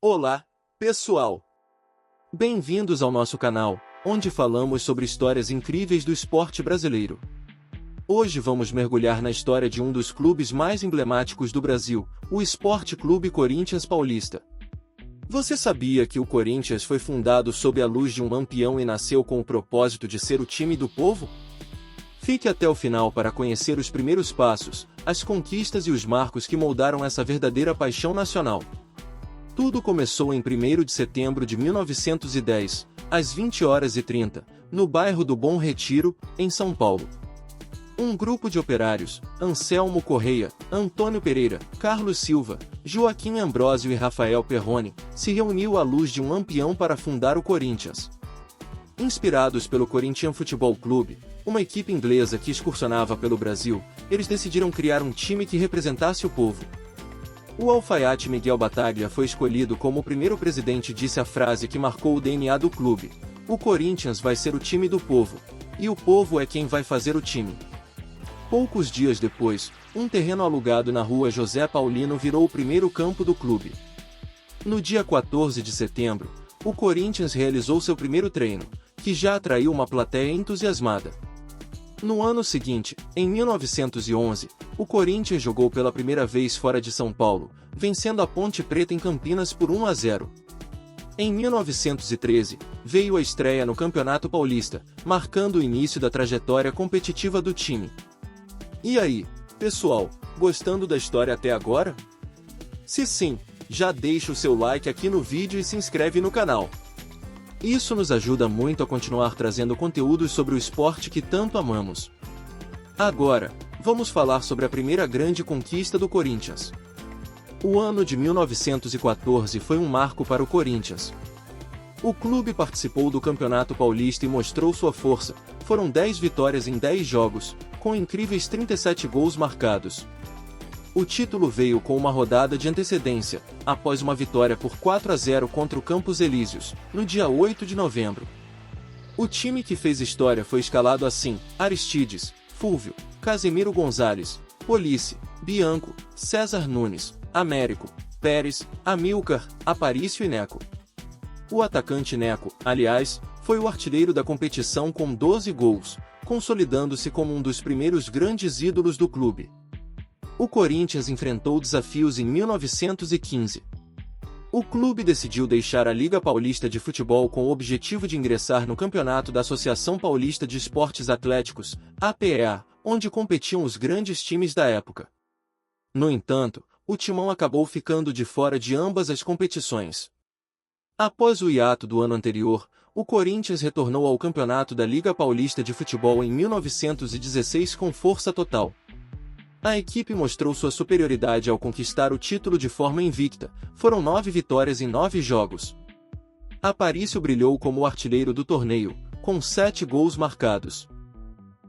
Olá, pessoal! Bem-vindos ao nosso canal, onde falamos sobre histórias incríveis do esporte brasileiro. Hoje vamos mergulhar na história de um dos clubes mais emblemáticos do Brasil, o Esporte Clube Corinthians Paulista. Você sabia que o Corinthians foi fundado sob a luz de um lampião e nasceu com o propósito de ser o time do povo? Fique até o final para conhecer os primeiros passos, as conquistas e os marcos que moldaram essa verdadeira paixão nacional. Tudo começou em 1º de setembro de 1910, às 20h30, no bairro do Bom Retiro, em São Paulo. Um grupo de operários, Anselmo Correia, Antônio Pereira, Carlos Silva, Joaquim Ambrósio e Rafael Perrone, se reuniu à luz de um lampião para fundar o Corinthians. Inspirados pelo Corinthians Futebol Clube, uma equipe inglesa que excursionava pelo Brasil, eles decidiram criar um time que representasse o povo. O alfaiate Miguel Bataglia foi escolhido como o primeiro presidente e disse a frase que marcou o DNA do clube: "O Corinthians vai ser o time do povo, e o povo é quem vai fazer o time." Poucos dias depois, um terreno alugado na rua José Paulino virou o primeiro campo do clube. No dia 14 de setembro, o Corinthians realizou seu primeiro treino, que já atraiu uma plateia entusiasmada. No ano seguinte, em 1911, o Corinthians jogou pela primeira vez fora de São Paulo, vencendo a Ponte Preta em Campinas por 1-0. Em 1913, veio a estreia no Campeonato Paulista, marcando o início da trajetória competitiva do time. E aí, pessoal, gostando da história até agora? Se sim, já deixa o seu like aqui no vídeo e se inscreve no canal. Isso nos ajuda muito a continuar trazendo conteúdos sobre o esporte que tanto amamos. Agora, vamos falar sobre a primeira grande conquista do Corinthians. O ano de 1914 foi um marco para o Corinthians. O clube participou do Campeonato Paulista e mostrou sua força. Foram 10 vitórias em 10 jogos, com incríveis 37 gols marcados. O título veio com uma rodada de antecedência, após uma vitória por 4-0 contra o Campos Elíseos, no dia 8 de novembro. O time que fez história foi escalado assim: Aristides, Fúvio, Casemiro Gonzalez, Police, Bianco, César Nunes, Américo, Pérez, Amilcar, Aparício e Neco. O atacante Neco, aliás, foi o artilheiro da competição com 12 gols, consolidando-se como um dos primeiros grandes ídolos do clube. O Corinthians enfrentou desafios em 1915. O clube decidiu deixar a Liga Paulista de Futebol com o objetivo de ingressar no campeonato da Associação Paulista de Esportes Atléticos, APEA, onde competiam os grandes times da época. No entanto, o Timão acabou ficando de fora de ambas as competições. Após o hiato do ano anterior, o Corinthians retornou ao campeonato da Liga Paulista de Futebol em 1916 com força total. A equipe mostrou sua superioridade ao conquistar o título de forma invicta. Foram 9 vitórias em 9 jogos. Aparício brilhou como o artilheiro do torneio, com 7 gols marcados.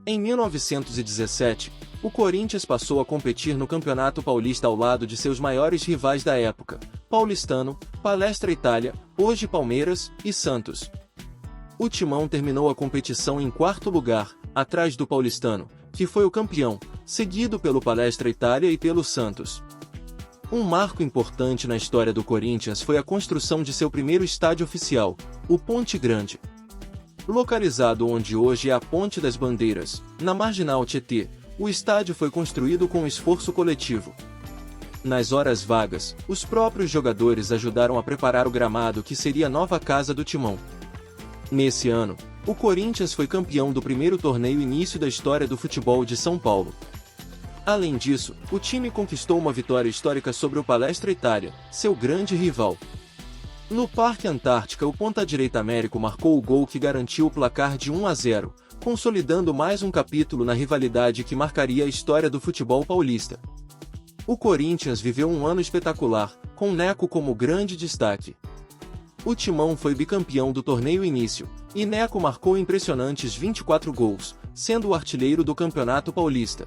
Em 1917, o Corinthians passou a competir no Campeonato Paulista ao lado de seus maiores rivais da época: Paulistano, Palestra Itália, hoje Palmeiras e Santos. O Timão terminou a competição em 4º lugar, atrás do Paulistano, que foi o campeão, seguido pelo Palestra Itália e pelo Santos. Um marco importante na história do Corinthians foi a construção de seu primeiro estádio oficial, o Ponte Grande. Localizado onde hoje é a Ponte das Bandeiras, na Marginal Tietê, o estádio foi construído com esforço coletivo. Nas horas vagas, os próprios jogadores ajudaram a preparar o gramado que seria a nova casa do Timão. Nesse ano, o Corinthians foi campeão do primeiro torneio início da história do futebol de São Paulo. Além disso, o time conquistou uma vitória histórica sobre o Palestra Itália, seu grande rival. No Parque Antártica, o ponta-direita Américo marcou o gol que garantiu o placar de 1-0, consolidando mais um capítulo na rivalidade que marcaria a história do futebol paulista. O Corinthians viveu um ano espetacular, com Neco como grande destaque. O Timão foi bicampeão do torneio início, e Neco marcou impressionantes 24 gols, sendo o artilheiro do Campeonato Paulista.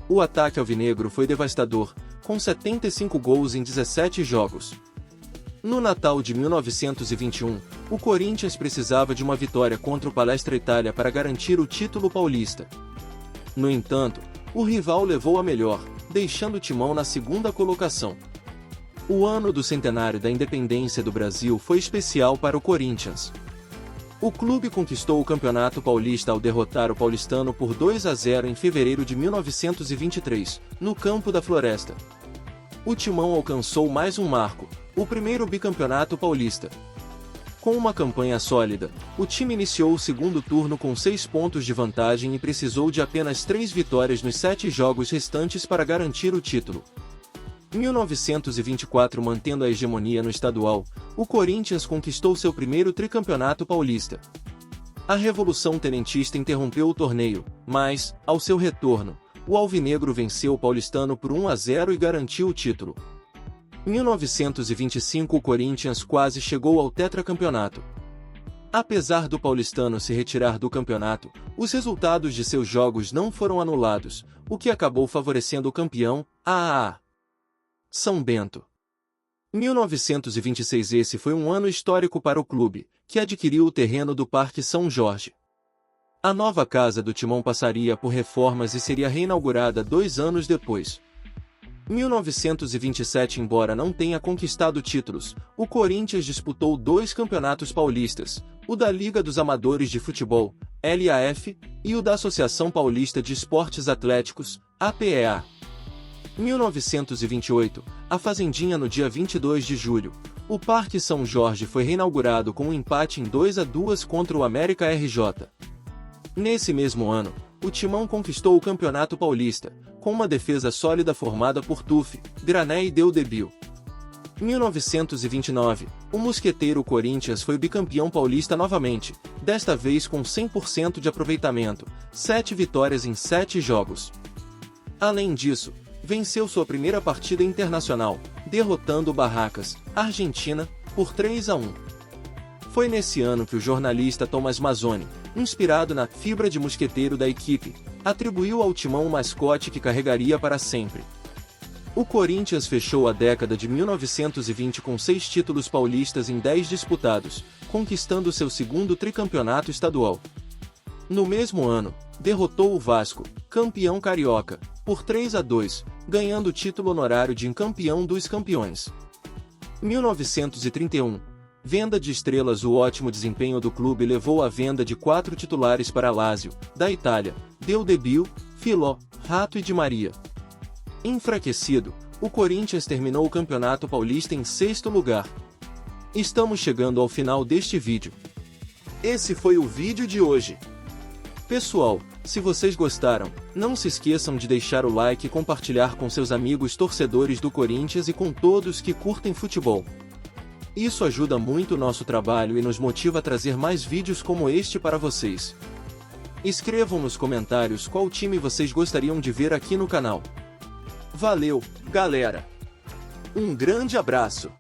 O ataque alvinegro foi devastador, com 75 gols em 17 jogos. No Natal de 1921, o Corinthians precisava de uma vitória contra o Palestra Itália para garantir o título paulista. No entanto, o rival levou a melhor, deixando o Timão na 2ª colocação. O ano do centenário da independência do Brasil foi especial para o Corinthians. O clube conquistou o Campeonato Paulista ao derrotar o Paulistano por 2-0 em fevereiro de 1923, no campo da Floresta. O Timão alcançou mais um marco, o primeiro bicampeonato paulista. Com uma campanha sólida, o time iniciou o segundo turno com 6 pontos de vantagem e precisou de apenas 3 vitórias nos 7 jogos restantes para garantir o título. Em 1924, mantendo a hegemonia no estadual, o Corinthians conquistou seu primeiro tricampeonato paulista. A Revolução Tenentista interrompeu o torneio, mas, ao seu retorno, o alvinegro venceu o paulistano por 1-0 e garantiu o título. Em 1925, o Corinthians quase chegou ao tetracampeonato. Apesar do paulistano se retirar do campeonato, os resultados de seus jogos não foram anulados, o que acabou favorecendo o campeão, a São Bento. 1926. Esse foi um ano histórico para o clube, que adquiriu o terreno do Parque São Jorge. A nova casa do Timão passaria por reformas e seria reinaugurada 2 anos depois. 1927. Embora não tenha conquistado títulos, o Corinthians disputou 2 campeonatos paulistas, o da Liga dos Amadores de Futebol, LAF, e o da Associação Paulista de Esportes Atléticos, APEA. 1928, a Fazendinha. No dia 22 de julho, o Parque São Jorge foi reinaugurado com um empate em 2-2 contra o América RJ. Nesse mesmo ano, o Timão conquistou o Campeonato Paulista, com uma defesa sólida formada por Tuf, Grané e Deldebio. Em 1929, o mosqueteiro Corinthians foi bicampeão paulista novamente, desta vez com 100% de aproveitamento, 7 vitórias em 7 jogos. Além disso, venceu sua primeira partida internacional, derrotando o Barracas, Argentina, por 3-1. Foi nesse ano que o jornalista Tomás Mazzoni, inspirado na fibra de mosqueteiro da equipe, atribuiu ao Timão um mascote que carregaria para sempre. O Corinthians fechou a década de 1920 com 6 títulos paulistas em 10 disputados, conquistando seu segundo tricampeonato estadual. No mesmo ano, derrotou o Vasco, campeão carioca, por 3-2, ganhando o título honorário de campeão dos campeões. 1931. Venda de estrelas. O ótimo desempenho do clube levou à venda de 4 titulares para Lazio, da Itália, Deldebio, Filó, Rato e Di Maria. Enfraquecido, o Corinthians terminou o Campeonato Paulista em 6º lugar. Estamos chegando ao final deste vídeo. Esse foi o vídeo de hoje. Pessoal, se vocês gostaram, não se esqueçam de deixar o like e compartilhar com seus amigos torcedores do Corinthians e com todos que curtem futebol. Isso ajuda muito o nosso trabalho e nos motiva a trazer mais vídeos como este para vocês. Escrevam nos comentários qual time vocês gostariam de ver aqui no canal. Valeu, galera! Um grande abraço!